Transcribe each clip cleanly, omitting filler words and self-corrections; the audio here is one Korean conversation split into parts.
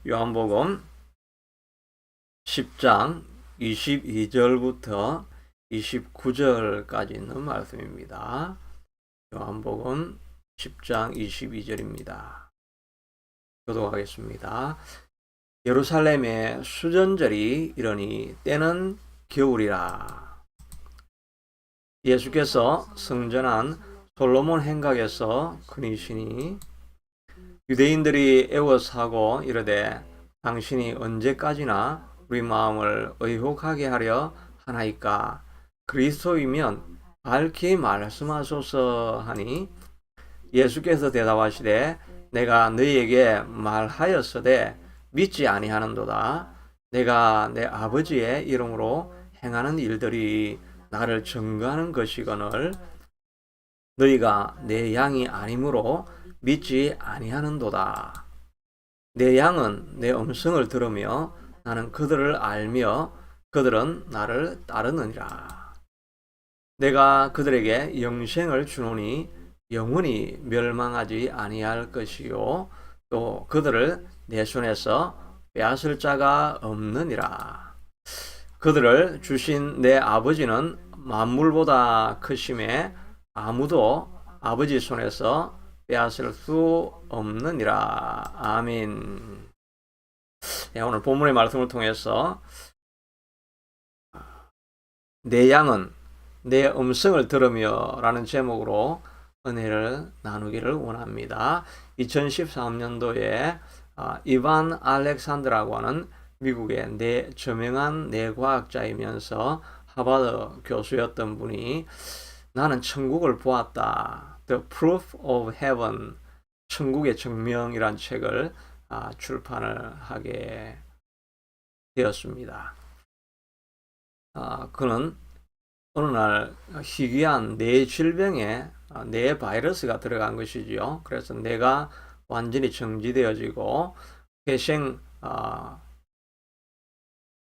요한복음 10장 22절부터 29절까지 있는 말씀입니다. 요한복음 10장 22절입니다. 교독하겠습니다. 예루살렘에 수전절이 이르니 때는 겨울이라. 예수께서 성전한 솔로몬 행각에서 그니시니 유대인들이 애워사고 이르되 당신이 언제까지나 우리 마음을 의혹하게 하려 하나이까? 그리스도이면 밝히 말씀하소서 하니 예수께서 대답하시되 내가 너희에게 말하였으되 믿지 아니하는도다. 내가 내 아버지의 이름으로 행하는 일들이 나를 증거하는 것이거늘 너희가 내 양이 아니므로 믿지 아니하는도다. 내 양은 내 음성을 들으며 나는 그들을 알며 그들은 나를 따르느니라. 내가 그들에게 영생을 주노니 영원히 멸망하지 아니할 것이요 또 그들을 내 손에서 빼앗을 자가 없느니라. 그들을 주신 내 아버지는 만물보다 크심에 아무도 아버지 손에서 빼앗을 수 없느니라. 아멘. 네, 오늘 본문의 말씀을 통해서 내 양은 내 음성을 들으며 라는 제목으로 은혜를 나누기를 원합니다. 2013년도에 이반 알렉산드라고 하는 미국의 저명한 뇌과학자이면서 하버드 교수였던 분이 나는 천국을 보았다. The Proof of Heaven, 천국의 증명이란 책을 출판을 하게 되었습니다. 그는 어느 날 희귀한 뇌 질병에 뇌 바이러스가 들어간 것이지요. 그래서 뇌가 완전히 정지되어지고 회생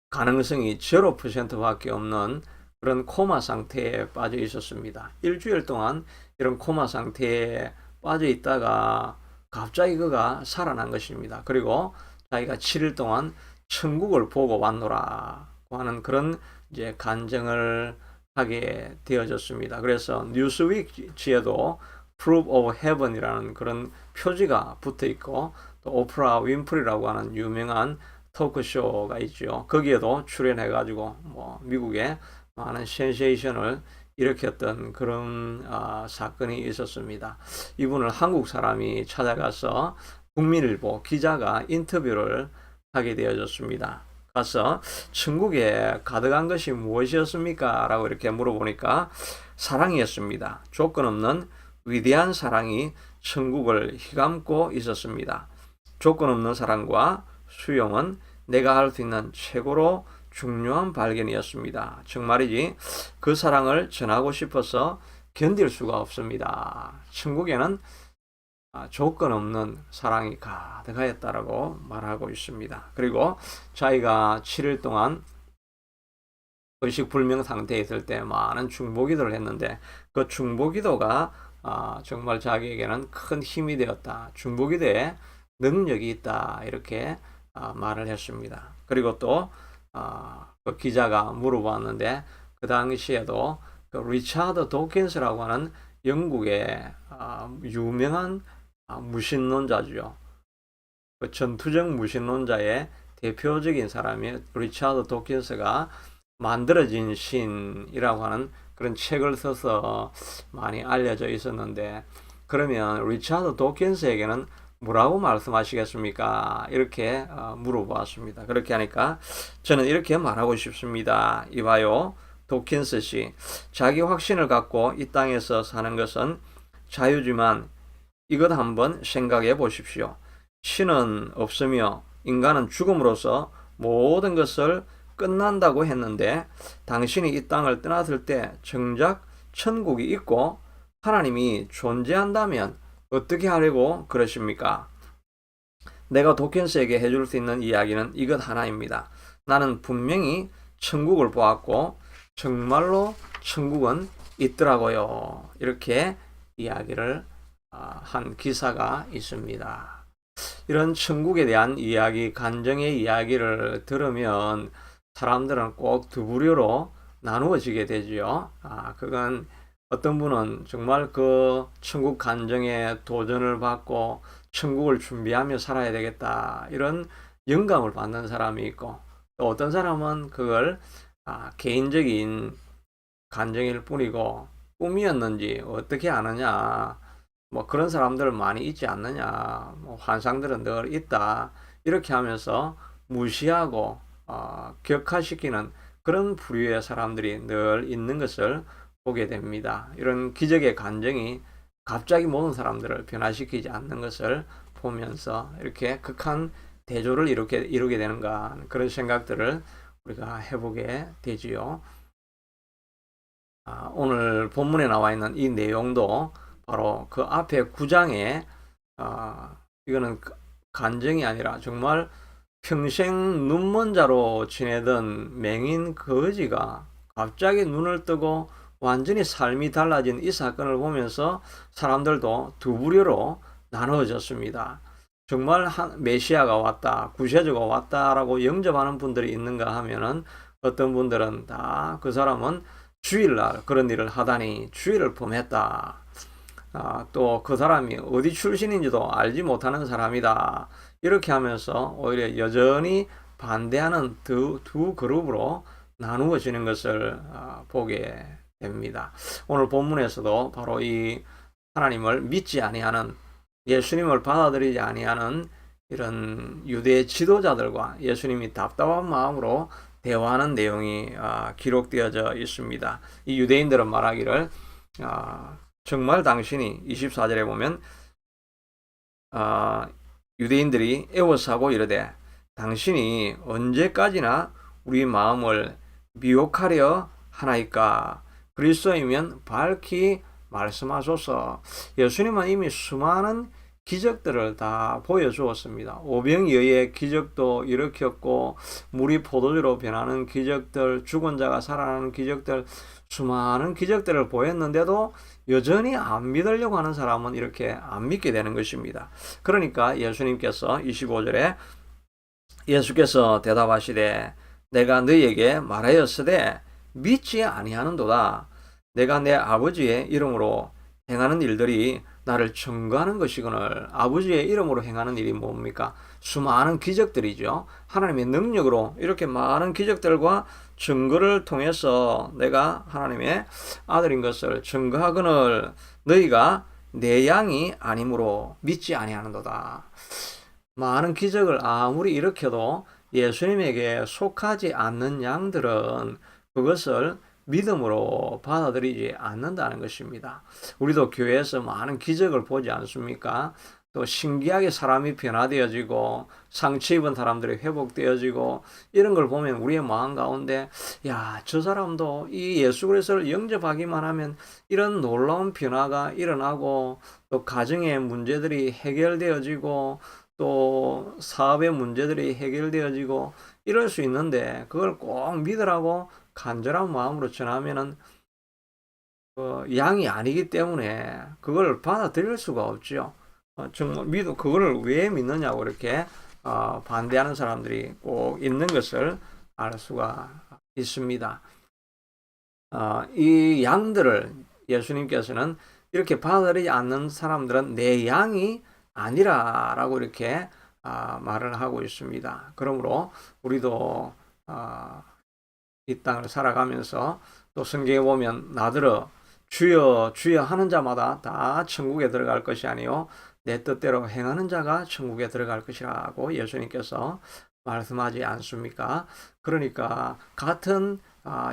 가능성이 0%밖에 없는 그런 코마 상태에 빠져 있었습니다. 일주일 동안 이런 코마 상태에 빠져 있다가 갑자기 그가 살아난 것입니다. 그리고 자기가 7일 동안 천국을 보고 왔노라고 하는 그런 이제 간증을 하게 되어졌습니다. 그래서 뉴스위크지에도 Proof of Heaven이라는 그런 표지가 붙어 있고 또 오프라 윈프리라고 하는 유명한 토크쇼가 있죠. 거기에도 출연해가지고 미국의 많은 센세이션을 일으켰던 그런 사건이 있었습니다. 이분을 한국 사람이 찾아가서 국민일보 기자가 인터뷰를 하게 되어졌습니다. 가서 천국에 가득한 것이 무엇이었습니까? 라고 이렇게 물어보니까 사랑이었습니다. 조건 없는 위대한 사랑이 천국을 휘감고 있었습니다. 조건 없는 사랑과 수용은 내가 할 수 있는 최고로 중요한 발견이었습니다. 정말이지 그 사랑을 전하고 싶어서 견딜 수가 없습니다. 천국에는 조건 없는 사랑이 가득하였다라고 말하고 있습니다. 그리고 자기가 7일 동안 의식불명 상태에 있을 때 많은 중보기도를 했는데 그 중보기도가 정말 자기에게는 큰 힘이 되었다. 중보기도에 능력이 있다. 이렇게 말을 했습니다. 그리고 또 그 기자가 물어봤는데 그 당시에도 그 리차드 도킨스라고 하는 영국의 유명한 무신론자죠. 그 전투적 무신론자의 대표적인 사람이 리차드 도킨스가 만들어진 신이라고 하는 그런 책을 써서 많이 알려져 있었는데 그러면 리차드 도킨스에게는 뭐라고 말씀하시겠습니까? 이렇게 물어보았습니다. 그렇게 하니까 저는 이렇게 말하고 싶습니다. 이봐요. 도킨스 씨, 자기 확신을 갖고 이 땅에서 사는 것은 자유지만 이것 한번 생각해 보십시오. 신은 없으며 인간은 죽음으로써 모든 것을 끝난다고 했는데 당신이 이 땅을 떠났을 때 정작 천국이 있고 하나님이 존재한다면 어떻게 하려고 그러십니까? 내가 도킨스에게 해줄 수 있는 이야기는 이것 하나입니다. 나는 분명히 천국을 보았고 정말로 천국은 있더라고요. 이렇게 이야기를 한 기사가 있습니다. 이런 천국에 대한 이야기, 간증의 이야기를 들으면 사람들은 꼭 두 부류로 나누어지게 되지요. 그건 어떤 분은 정말 그 천국 간증에 도전을 받고 천국을 준비하며 살아야 되겠다, 이런 영감을 받는 사람이 있고, 또 어떤 사람은 그걸 개인적인 간증일 뿐이고 꿈이었는지 어떻게 아느냐, 뭐 그런 사람들 많이 있지 않느냐, 뭐 환상들은 늘 있다, 이렇게 하면서 무시하고 격화시키는 그런 부류의 사람들이 늘 있는 것을 보게 됩니다. 이런 기적의 간증이 갑자기 모든 사람들을 변화시키지 않는 것을 보면서 이렇게 극한 대조를 이루게 되는가, 그런 생각들을 우리가 해보게 되지요. 오늘 본문에 나와 있는 이 내용도 바로 그 앞에 9장에 이거는 간증이 아니라 정말 평생 눈먼 자로 지내던 맹인 거지가 갑자기 눈을 뜨고 완전히 삶이 달라진 이 사건을 보면서 사람들도 두 부류로 나누어졌습니다. 정말 메시아가 왔다, 구세주가 왔다라고 영접하는 분들이 있는가 하면은, 어떤 분들은 다 그 사람은 주일날 그런 일을 하다니 주일을 범했다, 또 그 사람이 어디 출신인지도 알지 못하는 사람이다, 이렇게 하면서 오히려 여전히 반대하는 두 그룹으로 나누어지는 것을 보게 됩니다. 오늘 본문에서도 바로 이 하나님을 믿지 아니하는, 예수님을 받아들이지 아니하는 이런 유대 지도자들과 예수님이 답답한 마음으로 대화하는 내용이 기록되어져 있습니다. 이 유대인들은 말하기를, 정말 당신이 24절에 보면 유대인들이 애워싸고 이르되 당신이 언제까지나 우리 마음을 미혹하려 하나이까? 그리스도이면 밝히 말씀하소서. 예수님은 이미 수많은 기적들을 다 보여주었습니다. 오병이어의 기적도 일으켰고, 물이 포도주로 변하는 기적들, 죽은 자가 살아나는 기적들, 수많은 기적들을 보였는데도 여전히 안 믿으려고 하는 사람은 이렇게 안 믿게 되는 것입니다. 그러니까 예수님께서 25절에 예수께서 대답하시되 내가 너희에게 말하였으되 믿지 아니하는도다. 내가 내 아버지의 이름으로 행하는 일들이 나를 증거하는 것이거늘. 아버지의 이름으로 행하는 일이 뭡니까? 수많은 기적들이죠. 하나님의 능력으로 이렇게 많은 기적들과 증거를 통해서 내가 하나님의 아들인 것을 증거하거늘 너희가 내 양이 아니므로 믿지 아니하는도다. 많은 기적을 아무리 일으켜도 예수님에게 속하지 않는 양들은 그것을 믿음으로 받아들이지 않는다는 것입니다. 우리도 교회에서 많은 기적을 보지 않습니까? 또 신기하게 사람이 변화되어지고 상처 입은 사람들이 회복되어지고, 이런 걸 보면 우리의 마음 가운데, 야, 저 사람도 이 예수 그리스도를 영접하기만 하면 이런 놀라운 변화가 일어나고, 또 가정의 문제들이 해결되어지고, 또 사업의 문제들이 해결되어지고 이럴 수 있는데, 그걸 꼭 믿으라고 간절한 마음으로 전하면은 양이 아니기 때문에 그걸 받아들일 수가 없죠. 정말 그거를 왜 믿느냐고 이렇게 반대하는 사람들이 꼭 있는 것을 알 수가 있습니다. 이 양들을 예수님께서는 이렇게 받아들이지 않는 사람들은 내 양이 아니라라고 이렇게 말을 하고 있습니다. 그러므로 우리도 이 땅을 살아가면서 또 성경에 보면 나더러 주여 주여 하는 자마다 다 천국에 들어갈 것이 아니요 내 뜻대로 행하는 자가 천국에 들어갈 것이라고 예수님께서 말씀하지 않습니까? 그러니까 같은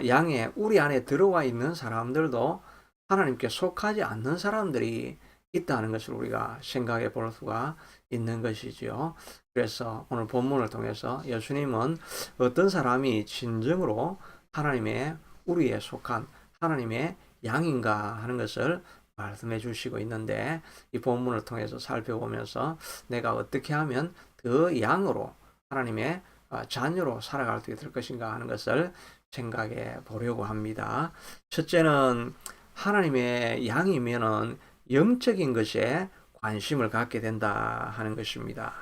양의 우리 안에 들어와 있는 사람들도 하나님께 속하지 않는 사람들이 있다는 것을 우리가 생각해 볼 수가 있는 것이지요. 그래서 오늘 본문을 통해서 예수님은 어떤 사람이 진정으로 하나님의 우리에 속한 하나님의 양인가 하는 것을 말씀해 주시고 있는데, 이 본문을 통해서 살펴보면서 내가 어떻게 하면 그 양으로 하나님의 자녀로 살아갈 수 있을 것인가 하는 것을 생각해 보려고 합니다. 첫째는 하나님의 양이면은 영적인 것에 관심을 갖게 된다 하는 것입니다.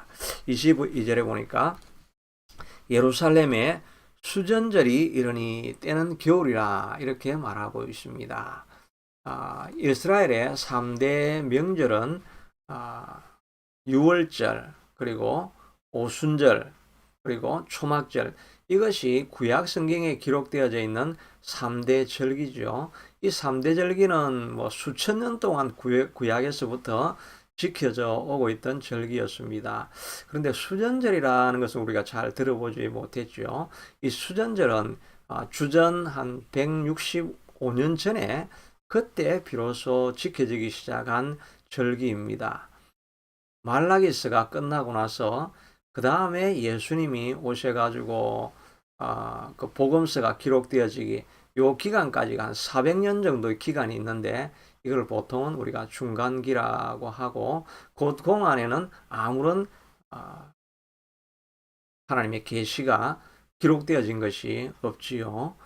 22절에 보니까 예루살렘에 수전절이 이르니 때는 겨울이라 이렇게 말하고 있습니다. 이스라엘의 3대 명절은 6월절, 그리고 오순절, 그리고 초막절, 이것이 구약 성경에 기록되어져 있는 3대 절기죠. 이 3대 절기는 뭐 수천 년 동안 구약에서부터 지켜져 오고 있던 절기였습니다. 그런데 수전절이라는 것을 우리가 잘 들어보지 못했죠. 이 수전절은 주전 한 165년 전에 그때 비로소 지켜지기 시작한 절기입니다. 말라기스가 끝나고 나서 그 다음에 예수님이 오셔가지고 그 복음서가 기록되어지기 요 기간까지가 한 400년 정도의 기간이 있는데 이걸 보통은 우리가 중간기라고 하고 그 동안에는 아무런 하나님의 계시가 기록되어진 것이 없지요.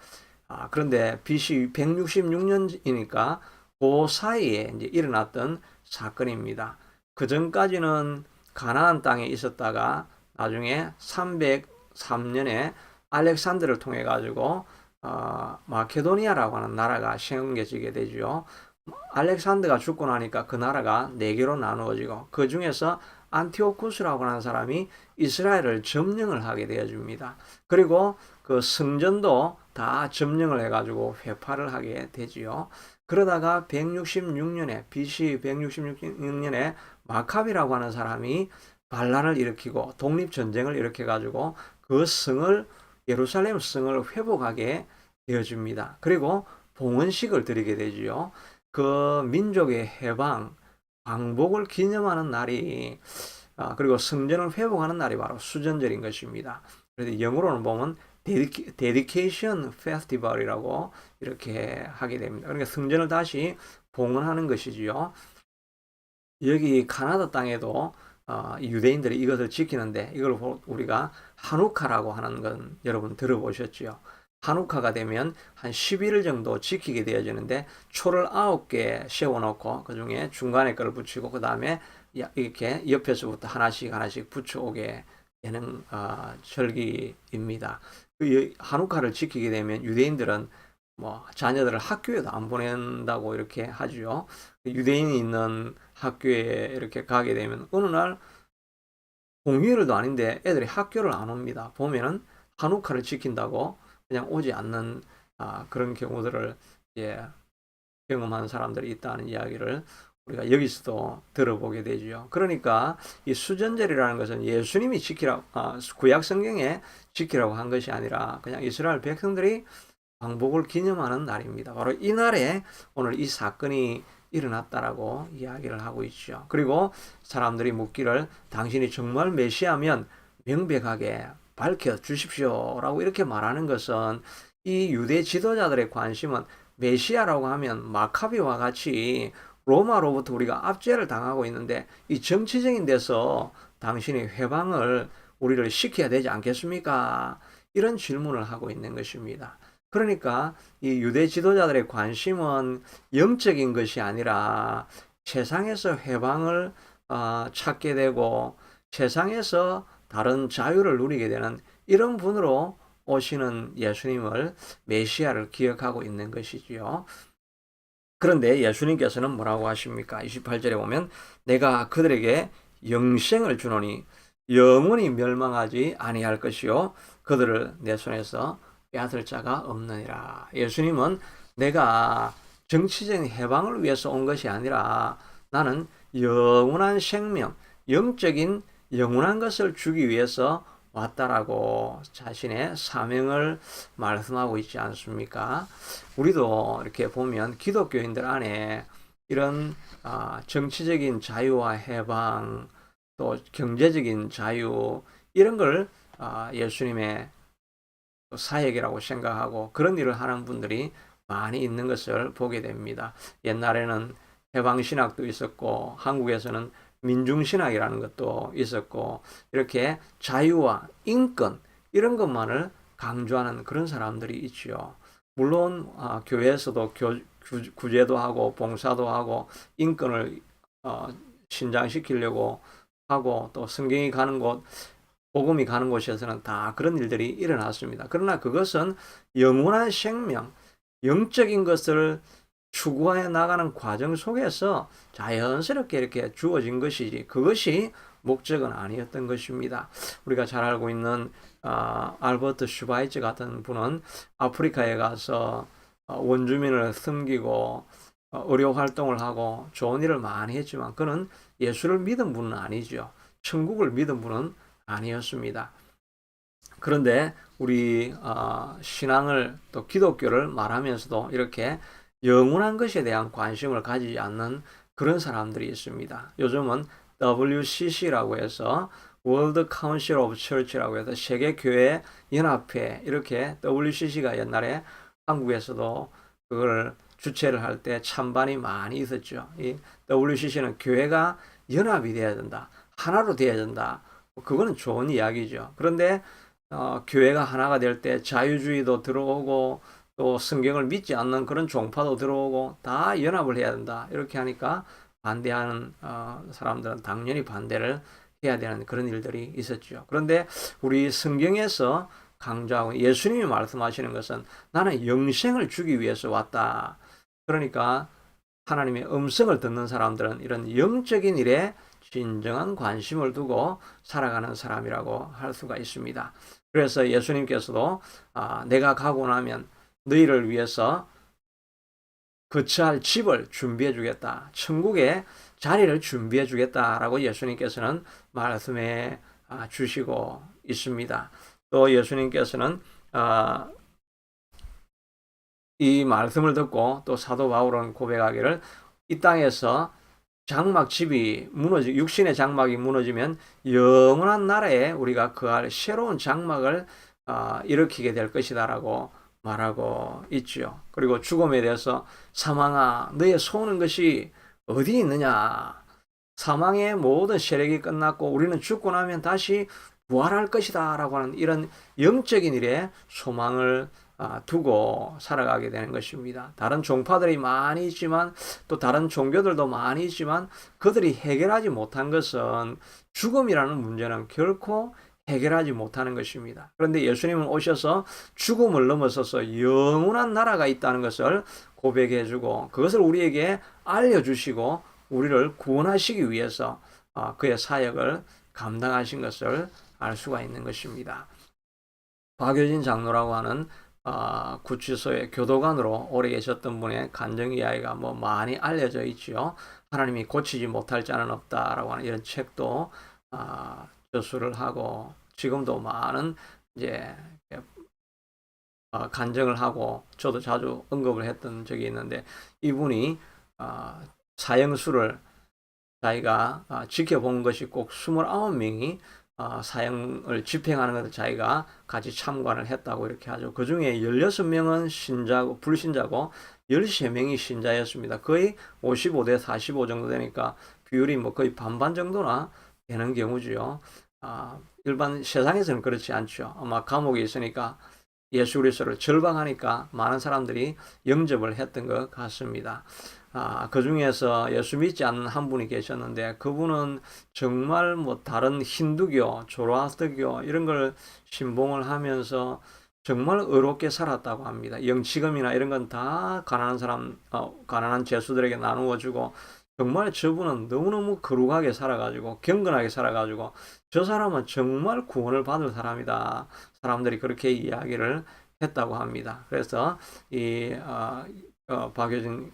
그런데 BC 166년이니까 그 사이에 이제 일어났던 사건입니다. 그 전까지는 가나안 땅에 있었다가 나중에 303년에 알렉산더를 통해 가지고 마케도니아라고 하는 나라가 생겨지게 되죠. 알렉산더가 죽고 나니까 그 나라가 4개로 나누어지고 그 중에서 안티오쿠스라고 하는 사람이 이스라엘을 점령을 하게 되어집니다. 그리고 그 성전도 다 점령을 해가지고 회파를 하게 되지요. 그러다가 166년에 BC 166년에 마카비라고 하는 사람이 반란을 일으키고 독립전쟁을 일으켜가지고 그 성을 예루살렘 성을 회복하게 되어집니다. 그리고 봉헌식을 드리게 되지요. 그 민족의 해방, 광복을 기념하는 날이 그리고 성전을 회복하는 날이 바로 수전절인 것입니다. 그래서 영어로는 보면 데디케이션 페스티벌이라고 이렇게 하게 됩니다. 그러니까 성전을 다시 봉헌하는 것이지요. 여기 카나다 땅에도 유대인들이 이것을 지키는데 이걸 우리가 하누카라고 하는 건 여러분 들어보셨죠? 하누카가 되면 한 11일 정도 지키게 되어지는데 초를 9개 세워놓고 그 중에 중간에 걸 붙이고 그 다음에 이렇게 옆에서부터 하나씩 붙여오게 되는 절기입니다. 그 하누카를 지키게 되면 유대인들은 뭐 자녀들을 학교에도 안 보낸다고 이렇게 하죠. 유대인이 있는 학교에 이렇게 가게 되면 어느 날 공휴일도 아닌데 애들이 학교를 안 옵니다. 보면은 하누카를 지킨다고 그냥 오지 않는 그런 경우들을 이제 경험한 사람들이 있다는 이야기를 우리가 여기서도 들어보게 되죠. 그러니까 이 수전절이라는 것은 예수님이 구약 성경에 지키라고 한 것이 아니라 그냥 이스라엘 백성들이 광복을 기념하는 날입니다. 바로 이 날에 오늘 이 사건이 일어났다라고 이야기를 하고 있죠. 그리고 사람들이 묻기를 당신이 정말 메시아면 명백하게 밝혀 주십시오라고 이렇게 말하는 것은 이 유대 지도자들의 관심은 메시아라고 하면 마카비와 같이 로마로부터 우리가 압제를 당하고 있는데 이 정치적인 데서 당신이 회방을 우리를 시켜야 되지 않겠습니까? 이런 질문을 하고 있는 것입니다. 그러니까 이 유대 지도자들의 관심은 영적인 것이 아니라 세상에서 회방을 찾게 되고 세상에서 다른 자유를 누리게 되는 이런 분으로 오시는 예수님을 메시아를 기억하고 있는 것이지요. 그런데 예수님께서는 뭐라고 하십니까? 28절에 보면 내가 그들에게 영생을 주노니 영원히 멸망하지 아니할 것이요 그들을 내 손에서 빼앗을 자가 없느니라. 예수님은 내가 정치적인 해방을 위해서 온 것이 아니라 나는 영원한 생명, 영적인 영원한 것을 주기 위해서 왔다라고 자신의 사명을 말씀하고 있지 않습니까? 우리도 이렇게 보면 기독교인들 안에 이런 정치적인 자유와 해방, 또 경제적인 자유 이런 걸 예수님의 사역이라고 생각하고 그런 일을 하는 분들이 많이 있는 것을 보게 됩니다. 옛날에는 해방신학도 있었고 한국에서는 민중신학이라는 것도 있었고 이렇게 자유와 인권 이런 것만을 강조하는 그런 사람들이 있지요. 물론 교회에서도 구제도 하고 봉사도 하고 인권을 신장시키려고 하고 또 성경이 가는 곳, 복음이 가는 곳에서는 다 그런 일들이 일어났습니다. 그러나 그것은 영원한 생명, 영적인 것을 추구해 나가는 과정 속에서 자연스럽게 이렇게 주어진 것이지 그것이 목적은 아니었던 것입니다. 우리가 잘 알고 있는 알버트 슈바이처 같은 분은 아프리카에 가서 원주민을 섬기고 의료 활동을 하고 좋은 일을 많이 했지만 그는 예수를 믿은 분은 아니죠. 천국을 믿은 분은 아니었습니다. 그런데 우리 신앙을 또 기독교를 말하면서도 이렇게 영원한 것에 대한 관심을 가지지 않는 그런 사람들이 있습니다. 요즘은 WCC라고 해서 World Council of Church라고 해서 세계교회 연합회 이렇게 WCC가 옛날에 한국에서도 그걸 주최를 할 때 찬반이 많이 있었죠. 이 WCC는 교회가 연합이 되어야 된다. 하나로 되어야 된다. 그거는 좋은 이야기죠. 그런데 교회가 하나가 될 때 자유주의도 들어오고 또 성경을 믿지 않는 그런 종파도 들어오고 다 연합을 해야 된다. 이렇게 하니까 반대하는 사람들은 당연히 반대를 해야 되는 그런 일들이 있었죠. 그런데 우리 성경에서 강조하고 예수님이 말씀하시는 것은 나는 영생을 주기 위해서 왔다. 그러니까 하나님의 음성을 듣는 사람들은 이런 영적인 일에 진정한 관심을 두고 살아가는 사람이라고 할 수가 있습니다. 그래서 예수님께서도 내가 가고 나면 너희를 위해서 거처할 집을 준비해 주겠다. 천국에 자리를 준비해 주겠다라고 예수님께서는 말씀해 주시고 있습니다. 또 예수님께서는 이 말씀을 듣고 또 사도 바울은 고백하기를 이 땅에서 장막집이 육신의 장막이 무너지면 영원한 나라에 우리가 거할 새로운 장막을 일으키게 될 것이다라고 말하고 있지요. 그리고 죽음에 대해서 사망아 너의 쏘는 것이 어디 있느냐. 사망의 모든 세력이 끝났고 우리는 죽고 나면 다시 부활할 것이다 라고 하는 이런 영적인 일에 소망을 두고 살아가게 되는 것입니다. 다른 종파들이 많이 있지만 또 다른 종교들도 많이 있지만 그들이 해결하지 못한 것은 죽음이라는 문제는 결코 해결하지 못하는 것입니다. 그런데 예수님은 오셔서 죽음을 넘어서서 영원한 나라가 있다는 것을 고백해 주고 그것을 우리에게 알려주시고 우리를 구원하시기 위해서 그의 사역을 감당하신 것을 알 수가 있는 것입니다. 박효진 장로라고 하는 구치소의 교도관으로 오래 계셨던 분의 간증 이야기가 많이 알려져 있지요. 하나님이 고치지 못할 자는 없다라고 하는 이런 책도 저술을 하고 지금도 많은 이제 간증을 하고 저도 자주 언급을 했던 적이 있는데 이분이 사형수를 자기가 지켜본 것이 꼭 29명이 사형을 집행하는 것을 자기가 같이 참관을 했다고 이렇게 하죠. 그 중에 16명은 신자고 불신자고 13명이 신자였습니다. 거의 55대 45 정도 되니까 비율이 거의 반반 정도나 되는 경우지요. 일반 세상에서는 그렇지 않죠. 아마 감옥에 있으니까 예수 그리스도를 절방하니까 많은 사람들이 영접을 했던 것 같습니다. 그 중에서 예수 믿지 않는 한 분이 계셨는데 그분은 정말 다른 힌두교, 조로아스터교 이런 걸 신봉을 하면서 정말 의롭게 살았다고 합니다. 영치금이나 이런 건 다 가난한 사람, 가난한 죄수들에게 나누어 주고 정말 저분은 너무너무 거룩하게 살아가지고 경건하게 살아가지고 저 사람은 정말 구원을 받을 사람이다. 사람들이 그렇게 이야기를 했다고 합니다. 그래서 이 박효진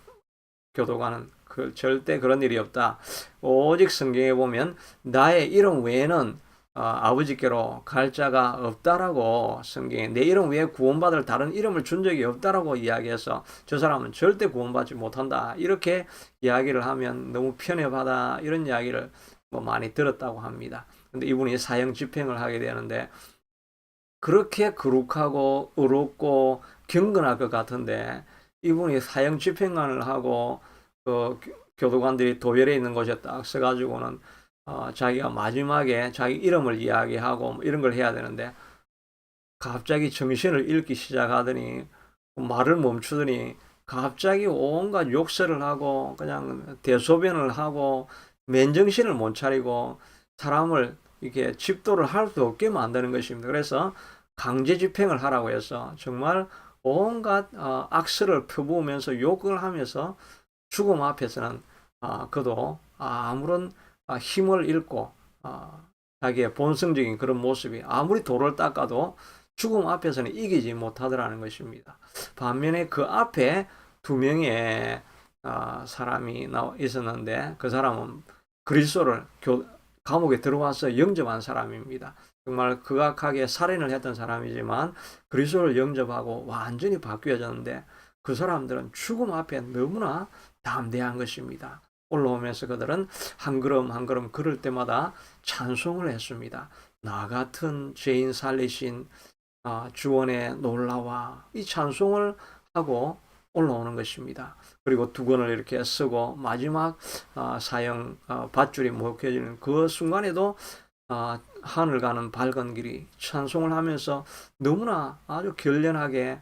교도관은 절대 그런 일이 없다. 오직 성경에 보면 나의 이름 외에는 아버지께로 갈 자가 없다라고 성경에 내 이름 외에 구원받을 다른 이름을 준 적이 없다라고 이야기해서 저 사람은 절대 구원받지 못한다. 이렇게 이야기를 하면 너무 편협하다. 이런 이야기를 많이 들었다고 합니다. 근데 이분이 사형 집행을 하게 되는데 그렇게 거룩하고 의롭고 경건할 것 같은데 이분이 사형 집행관을 하고 그 교도관들이 도열에 있는 곳에 딱 서가지고는 자기가 마지막에 자기 이름을 이야기하고 이런 걸 해야 되는데 갑자기 정신을 잃기 시작하더니 말을 멈추더니 갑자기 온갖 욕설을 하고 그냥 대소변을 하고 맨정신을 못 차리고 사람을 이렇게 집도를 할 수 없게 만드는 것입니다. 그래서 강제 집행을 하라고 해서 정말 온갖 악설을 펴부으면서 욕을 하면서 죽음 앞에서는 그도 아무런 힘을 잃고 자기의 본성적인 그런 모습이 아무리 돌을 닦아도 죽음 앞에서는 이기지 못하더라는 것입니다. 반면에 그 앞에 두 명의 사람이 있었는데 그 사람은 그리스도를 감옥에 들어와서 영접한 사람입니다. 정말 극악하게 살인을 했던 사람이지만 그리스도를 영접하고 완전히 바뀌어졌는데 그 사람들은 죽음 앞에 너무나 담대한 것입니다. 올라오면서 그들은 한 걸음 한 걸음 걸을 때마다 찬송을 했습니다. 나 같은 죄인 살리신 주원의 놀라와 이 찬송을 하고 올라오는 것입니다. 그리고 두건을 이렇게 쓰고 마지막 사형 밧줄이 먹혀지는 그 순간에도 하늘 가는 밝은 길이 찬송을 하면서 너무나 아주 결연하게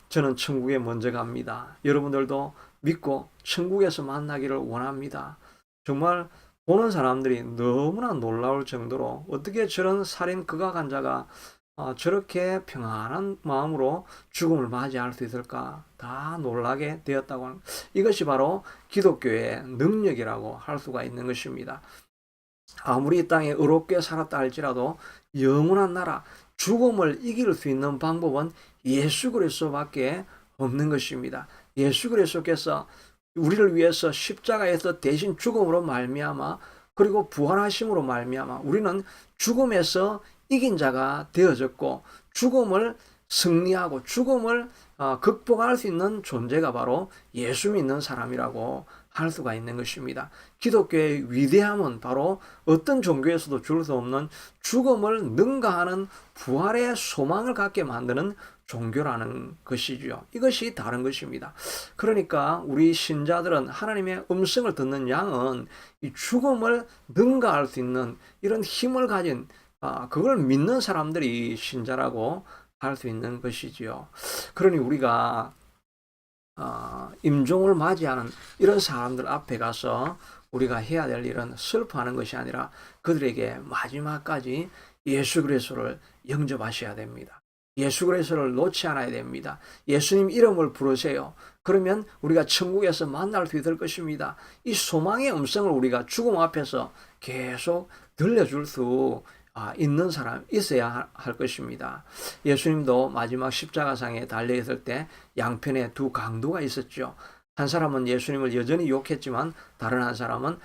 저는 천국에 먼저 갑니다. 여러분들도 믿고 천국에서 만나기를 원합니다. 정말 보는 사람들이 너무나 놀라울 정도로 어떻게 저런 살인 극악한 자가 저렇게 평안한 마음으로 죽음을 맞이할 수 있을까? 다 놀라게 되었다고 하는 이것이 바로 기독교의 능력이라고 할 수가 있는 것입니다. 아무리 이 땅에 의롭게 살았다 할지라도 영원한 나라, 죽음을 이길 수 있는 방법은 예수 그리스도밖에 없는 것입니다. 예수 그리스도께서 우리를 위해서 십자가에서 대신 죽음으로 말미암아 그리고 부활하심으로 말미암아 우리는 죽음에서 이긴 자가 되어졌고 죽음을 승리하고 죽음을 극복할 수 있는 존재가 바로 예수 믿는 사람이라고 할 수가 있는 것입니다. 기독교의 위대함은 바로 어떤 종교에서도 줄 수 없는 죽음을 능가하는 부활의 소망을 갖게 만드는 종교라는 것이죠. 이것이 다른 것입니다. 그러니까 우리 신자들은 하나님의 음성을 듣는 양은 이 죽음을 능가할 수 있는 이런 힘을 가진 그걸 믿는 사람들이 신자라고 할 수 있는 것이지요. 그러니 우리가 임종을 맞이하는 이런 사람들 앞에 가서 우리가 해야 될 일은 슬퍼하는 것이 아니라 그들에게 마지막까지 예수 그리스도를 영접하셔야 됩니다. 예수 그리스도를 놓지 않아야 됩니다. 예수님 이름을 부르세요. 그러면 우리가 천국에서 만날 수 있을 것입니다. 이 소망의 음성을 우리가 죽음 앞에서 계속 들려줄 수 있는 사람 있어야 할 것입니다. 예수님도 마지막 십자가상에 달려 있을 때 양편에 두 강도가 있었죠. 한 사람은 예수님을 여전히 욕했지만 다른 한 사람은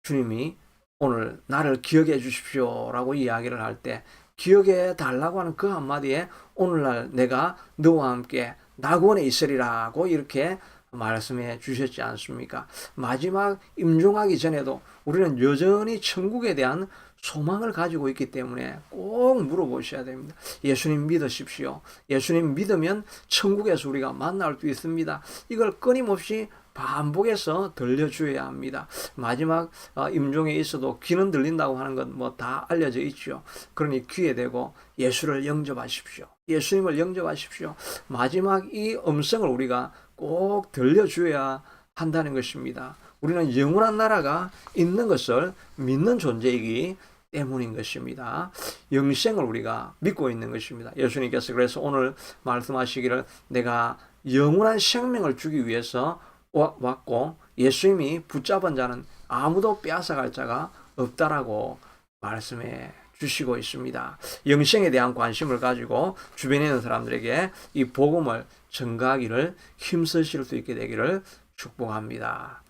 주님이 오늘 나를 기억해 주십시오 라고 이야기를 할 때 기억해 달라고 하는 그 한마디에 오늘날 내가 너와 함께 낙원에 있으리라고 이렇게 말씀해 주셨지 않습니까? 마지막 임종하기 전에도 우리는 여전히 천국에 대한 소망을 가지고 있기 때문에 꼭 물어보셔야 됩니다. 예수님 믿으십시오. 예수님 믿으면 천국에서 우리가 만날 수 있습니다. 이걸 끊임없이 반복해서 들려줘야 합니다. 마지막 임종에 있어도 귀는 들린다고 하는 건 뭐 다 알려져 있죠. 그러니 귀에 대고 예수를 영접하십시오. 예수님을 영접하십시오. 마지막 이 음성을 우리가 꼭 들려줘야 한다는 것입니다. 우리는 영원한 나라가 있는 것을 믿는 존재이기 때문인 것입니다. 영생을 우리가 믿고 있는 것입니다. 예수님께서 그래서 오늘 말씀하시기를 내가 영원한 생명을 주기 위해서 왔고 예수님이 붙잡은 자는 아무도 빼앗아갈 자가 없다라고 말씀해 주시고 있습니다. 영생에 대한 관심을 가지고 주변에 있는 사람들에게 이 복음을 전가하기를 힘쓰실 수 있게 되기를 축복합니다.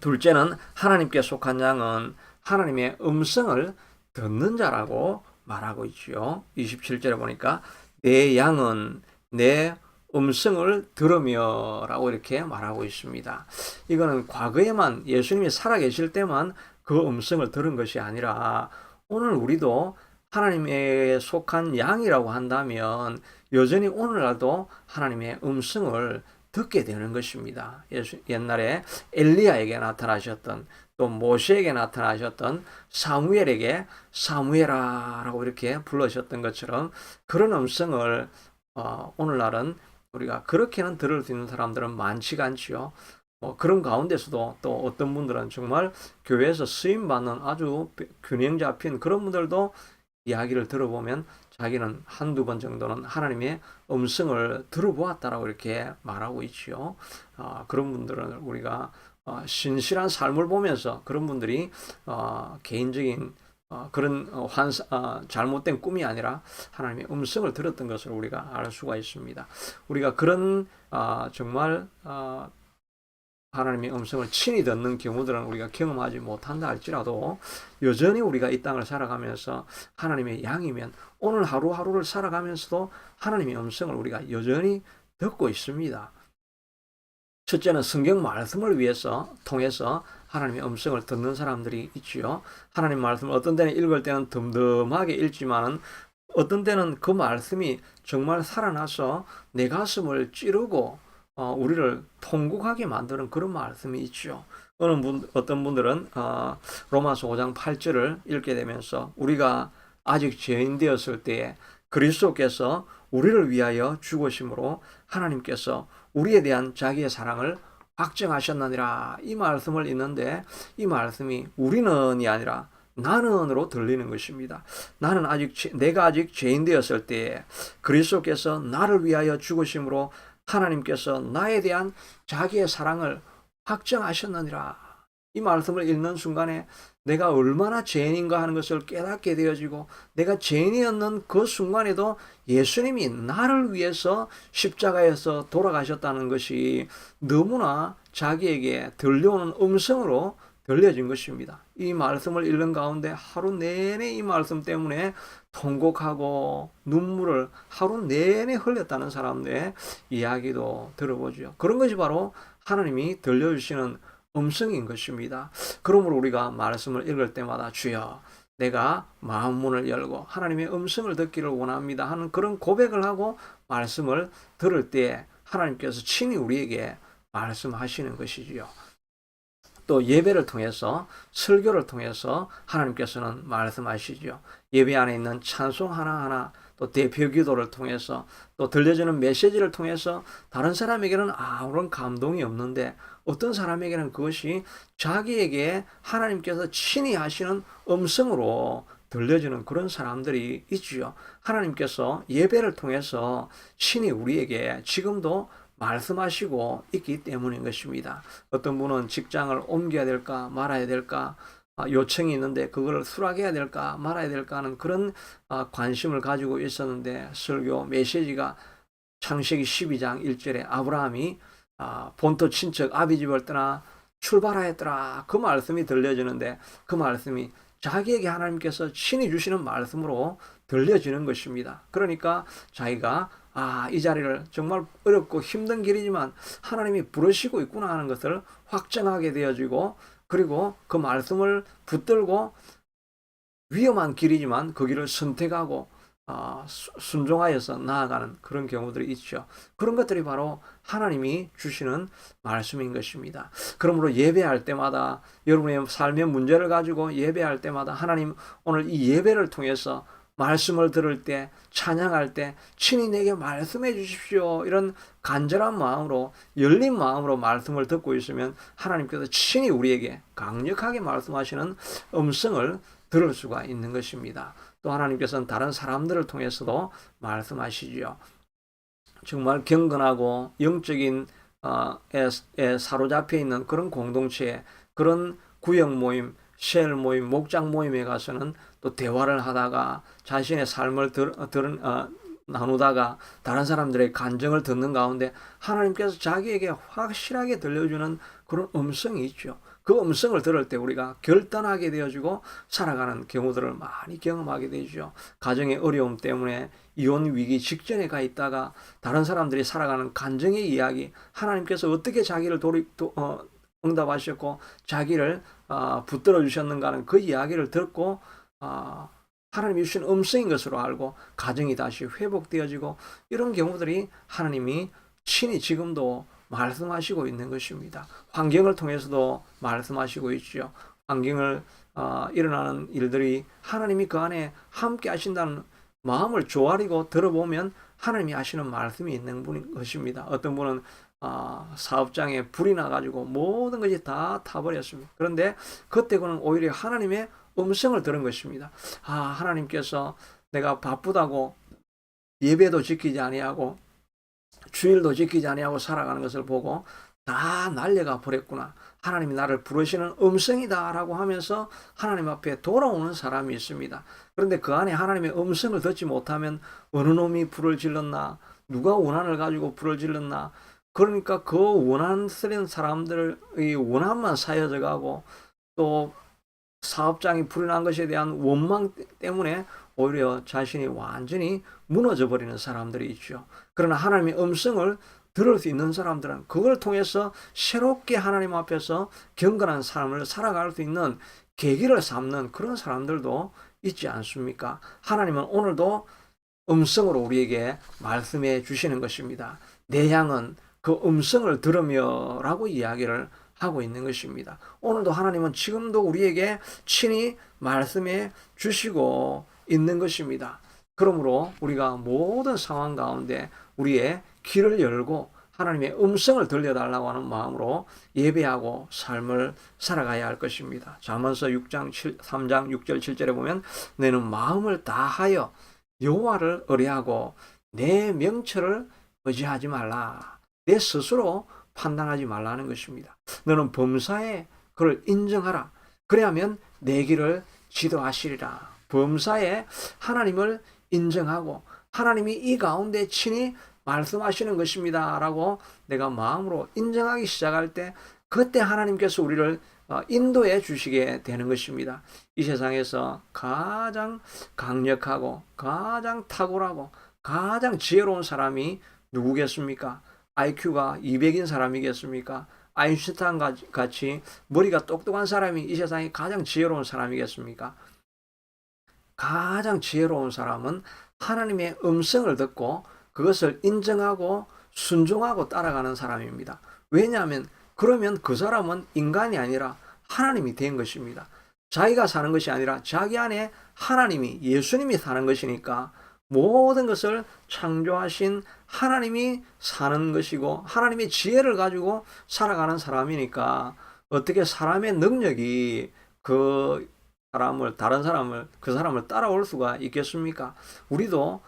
둘째는 하나님께 속한 양은 하나님의 음성을 듣는 자라고 말하고 있지요. 27절에 보니까 내 양은 내 음성을 들으며 라고 이렇게 말하고 있습니다. 이거는 과거에만 예수님이 살아계실 때만 그 음성을 들은 것이 아니라 오늘 우리도 하나님에 속한 양이라고 한다면 여전히 오늘날도 하나님의 음성을 듣게 되는 것입니다. 옛날에 엘리야에게 나타나셨던 또 모세에게 나타나셨던 사무엘에게 사무엘아라고 이렇게 불러셨던 것처럼 그런 음성을 오늘날은 우리가 그렇게는 들을 수 있는 사람들은 많지가 않지요. 그런 가운데서도 또 어떤 분들은 정말 교회에서 쓰임 받는 아주 균형 잡힌 그런 분들도 이야기를 들어보면 자기는 한두 번 정도는 하나님의 음성을 들어보았다라고 이렇게 말하고 있지요. 그런 분들은 우리가 신실한 삶을 보면서 그런 분들이 개인적인 그런 잘못된 꿈이 아니라 하나님의 음성을 들었던 것을 우리가 알 수가 있습니다. 우리가 그런 정말 하나님의 음성을 친히 듣는 경우들은 우리가 경험하지 못한다 할지라도 여전히 우리가 이 땅을 살아가면서 하나님의 양이면 오늘 하루하루를 살아가면서도 하나님의 음성을 우리가 여전히 듣고 있습니다. 첫째는 성경 말씀을 통해서 하나님의 음성을 듣는 사람들이 있지요. 하나님 말씀을 어떤 때는 읽을 때는 덤덤하게 읽지만은 어떤 때는 그 말씀이 정말 살아나서 내 가슴을 찌르고 우리를 통곡하게 만드는 그런 말씀이 있죠. 어떤 분들은 로마서 5장 8절을 읽게 되면서 우리가 아직 죄인 되었을 때에 그리스도께서 우리를 위하여 죽으심으로 하나님께서 우리에 대한 자기의 사랑을 확증하셨느니라 이 말씀을 읽는데 이 말씀이 우리는이 아니라 나는으로 들리는 것입니다. 내가 아직 죄인 되었을 때에 그리스도께서 나를 위하여 죽으심으로 하나님께서 나에 대한 자기의 사랑을 확정하셨느니라. 이 말씀을 읽는 순간에 내가 얼마나 죄인인가 하는 것을 깨닫게 되어지고 내가 죄인이었는 그 순간에도 예수님이 나를 위해서 십자가에서 돌아가셨다는 것이 너무나 자기에게 들려오는 음성으로 들려진 것입니다. 이 말씀을 읽는 가운데 하루 내내 이 말씀 때문에 통곡하고 눈물을 하루 내내 흘렸다는 사람들의 이야기도 들어보죠. 그런 것이 바로 하나님이 들려주시는 음성인 것입니다. 그러므로 우리가 말씀을 읽을 때마다 주여 내가 마음 문을 열고 하나님의 음성을 듣기를 원합니다 하는 그런 고백을 하고 말씀을 들을 때 하나님께서 친히 우리에게 말씀하시는 것이지요. 또 예배를 통해서 설교를 통해서 하나님께서는 말씀하시죠. 예배 안에 있는 찬송 하나하나 또 대표 기도를 통해서 또 들려주는 메시지를 통해서 다른 사람에게는 아무런 감동이 없는데 어떤 사람에게는 그것이 자기에게 하나님께서 친히 하시는 음성으로 들려주는 그런 사람들이 있지요. 하나님께서 예배를 통해서 친히 우리에게 지금도 말씀하시고 있기 때문인 것입니다. 어떤 분은 직장을 옮겨야 될까 말아야 될까 요청이 있는데 그걸 수락해야 될까 말아야 될까 하는 그런 관심을 가지고 있었는데 설교 메시지가 창세기 12장 1절에 아브라함이 본토 친척 아비집을 떠나 출발하였더라 그 말씀이 들려지는데 그 말씀이 자기에게 하나님께서 친히 주시는 말씀으로 들려지는 것입니다. 그러니까 자기가 이 자리를 정말 어렵고 힘든 길이지만 하나님이 부르시고 있구나 하는 것을 확정하게 되어지고 그리고 그 말씀을 붙들고 위험한 길이지만 그 길을 선택하고 순종하여서 나아가는 그런 경우들이 있죠. 그런 것들이 바로 하나님이 주시는 말씀인 것입니다. 그러므로 예배할 때마다 여러분의 삶의 문제를 가지고 예배할 때마다 하나님 오늘 이 예배를 통해서 말씀을 들을 때 찬양할 때 친히 내게 말씀해 주십시오 이런 간절한 마음으로 열린 마음으로 말씀을 듣고 있으면 하나님께서 친히 우리에게 강력하게 말씀하시는 음성을 들을 수가 있는 것입니다. 또 하나님께서는 다른 사람들을 통해서도 말씀하시지요. 정말 경건하고 영적인 에 사로잡혀 있는 그런 공동체 그런 구역 모임 셀 모임, 목장 모임에 가서는 또 대화를 하다가 자신의 삶을 나누다가 다른 사람들의 간증을 듣는 가운데 하나님께서 자기에게 확실하게 들려주는 그런 음성이 있죠. 그 음성을 들을 때 우리가 결단하게 되어지고 살아가는 경우들을 많이 경험하게 되죠. 가정의 어려움 때문에 이혼 위기 직전에 가 있다가 다른 사람들이 살아가는 간증의 이야기, 하나님께서 어떻게 자기를 응답하셨고 자기를 붙들어 주셨는가 하는 그 이야기를 듣고 하나님이 주신 음성인 것으로 알고 가정이 다시 회복되어지고 이런 경우들이 하나님이 친히 지금도 말씀하시고 있는 것입니다. 환경을 통해서도 말씀하시고 있죠. 환경을 일어나는 일들이 하나님이 그 안에 함께 하신다는 마음을 조아리고 들어보면 하나님이 하시는 말씀이 있는 분인 것입니다. 어떤 분은 사업장에 불이 나가지고 모든 것이 다 타버렸습니다. 그런데 그때 그는 오히려 하나님의 음성을 들은 것입니다. 하나님께서 내가 바쁘다고 예배도 지키지 아니하고 주일도 지키지 아니하고 살아가는 것을 보고 다 날려가 버렸구나. 하나님이 나를 부르시는 음성이다 라고 하면서 하나님 앞에 돌아오는 사람이 있습니다. 그런데 그 안에 하나님의 음성을 듣지 못하면 어느 놈이 불을 질렀나, 누가 원한을 가지고 불을 질렀나, 그러니까 그 원한 쓰는 사람들의 원한만 쌓여져 가고 또 사업장이 불이 난 것에 대한 원망 때문에 오히려 자신이 완전히 무너져 버리는 사람들이 있죠. 그러나 하나님의 음성을 들을 수 있는 사람들은 그걸 통해서 새롭게 하나님 앞에서 경건한 삶을 살아갈 수 있는 계기를 삼는 그런 사람들도 있지 않습니까? 하나님은 오늘도 음성으로 우리에게 말씀해 주시는 것입니다. 내 양은 그 음성을 들으며 라고 이야기를 하고 있는 것입니다. 오늘도 하나님은 지금도 우리에게 친히 말씀해 주시고 있는 것입니다. 그러므로 우리가 모든 상황 가운데 우리의 귀를 열고 하나님의 음성을 들려달라고 하는 마음으로 예배하고 삶을 살아가야 할 것입니다. 잠언서 3장 6절 7절에 보면 너는 마음을 다하여 여호와를 의뢰하고 내 명철을 의지하지 말라. 내 스스로 판단하지 말라는 것입니다. 너는 범사에 그를 인정하라. 그래야면 내 길을 지도하시리라. 범사에 하나님을 인정하고 하나님이 이 가운데 친히 말씀하시는 것입니다 라고 내가 마음으로 인정하기 시작할 때 그때 하나님께서 우리를 인도해 주시게 되는 것입니다. 이 세상에서 가장 강력하고 가장 탁월하고 가장 지혜로운 사람이 누구겠습니까? IQ가 200인 사람이겠습니까? 아인슈타인 같이 머리가 똑똑한 사람이 이 세상에 가장 지혜로운 사람이겠습니까? 가장 지혜로운 사람은 하나님의 음성을 듣고 그것을 인정하고 순종하고 따라가는 사람입니다. 왜냐하면 그러면 그 사람은 인간이 아니라 하나님이 된 것입니다. 자기가 사는 것이 아니라 자기 안에 하나님이 예수님이 사는 것이니까 모든 것을 창조하신 하나님이 사는 것이고 하나님의 지혜를 가지고 살아가는 사람이니까 어떻게 사람의 능력이 그 사람을 따라올 수가 있겠습니까? 우리도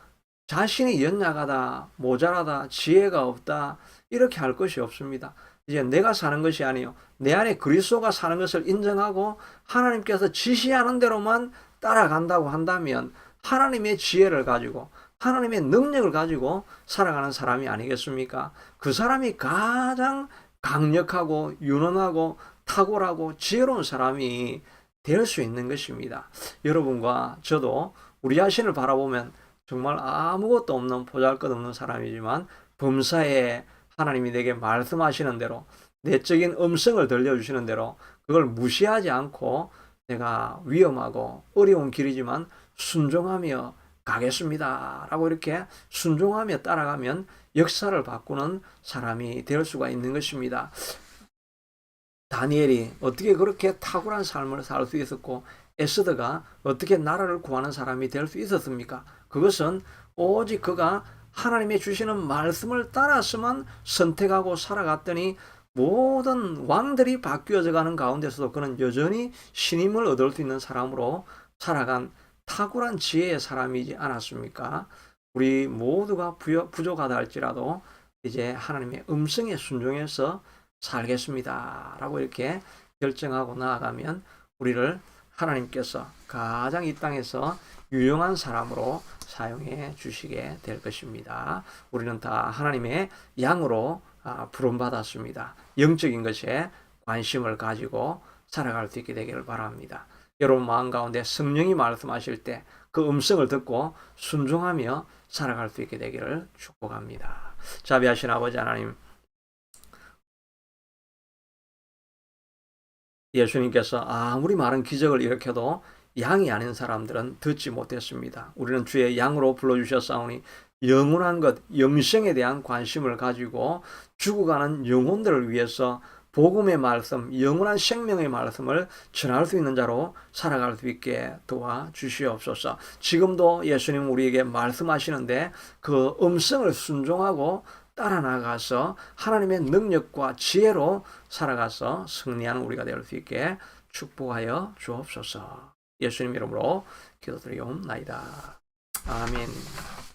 자신이 연약하다, 모자라다, 지혜가 없다 이렇게 할 것이 없습니다. 이제 내가 사는 것이 아니요 내 안에 그리스도가 사는 것을 인정하고 하나님께서 지시하는 대로만 따라간다고 한다면 하나님의 지혜를 가지고 하나님의 능력을 가지고 살아가는 사람이 아니겠습니까? 그 사람이 가장 강력하고 유능하고 탁월하고 지혜로운 사람이 될 수 있는 것입니다. 여러분과 저도 우리 자신을 바라보면 정말 아무것도 없는 보잘것없는 사람이지만 범사에 하나님이 내게 말씀하시는 대로 내적인 음성을 들려주시는 대로 그걸 무시하지 않고 내가 위험하고 어려운 길이지만 순종하며 가겠습니다 라고 이렇게 순종하며 따라가면 역사를 바꾸는 사람이 될 수가 있는 것입니다. 다니엘이 어떻게 그렇게 탁월한 삶을 살 수 있었고 에스더가 어떻게 나라를 구하는 사람이 될 수 있었습니까? 그것은 오직 그가 하나님의 주시는 말씀을 따라서만 선택하고 살아갔더니 모든 왕들이 바뀌어져 가는 가운데서도 그는 여전히 신임을 얻을 수 있는 사람으로 살아간 탁월한 지혜의 사람이지 않았습니까? 우리 모두가 부족하다 할지라도 이제 하나님의 음성에 순종해서 살겠습니다 라고 이렇게 결정하고 나아가면 우리를 하나님께서 가장 이 땅에서 유용한 사람으로 사용해 주시게 될 것입니다. 우리는 다 하나님의 양으로 부름받았습니다. 영적인 것에 관심을 가지고 살아갈 수 있게 되기를 바랍니다. 여러분 마음 가운데 성령이 말씀하실 때 그 음성을 듣고 순종하며 살아갈 수 있게 되기를 축복합니다. 자비하신 아버지 하나님, 예수님께서 아무리 많은 기적을 일으켜도 양이 아닌 사람들은 듣지 못했습니다. 우리는 주의 양으로 불러주셨사오니 영원한 것, 영생에 대한 관심을 가지고 죽어가는 영혼들을 위해서 복음의 말씀, 영원한 생명의 말씀을 전할 수 있는 자로 살아갈 수 있게 도와주시옵소서. 지금도 예수님 우리에게 말씀하시는데 그 음성을 순종하고 따라 나가서 하나님의 능력과 지혜로 살아가서 승리하는 우리가 될 수 있게 축복하여 주옵소서. 예수님 이름으로 기도드리옵나이다. 아멘.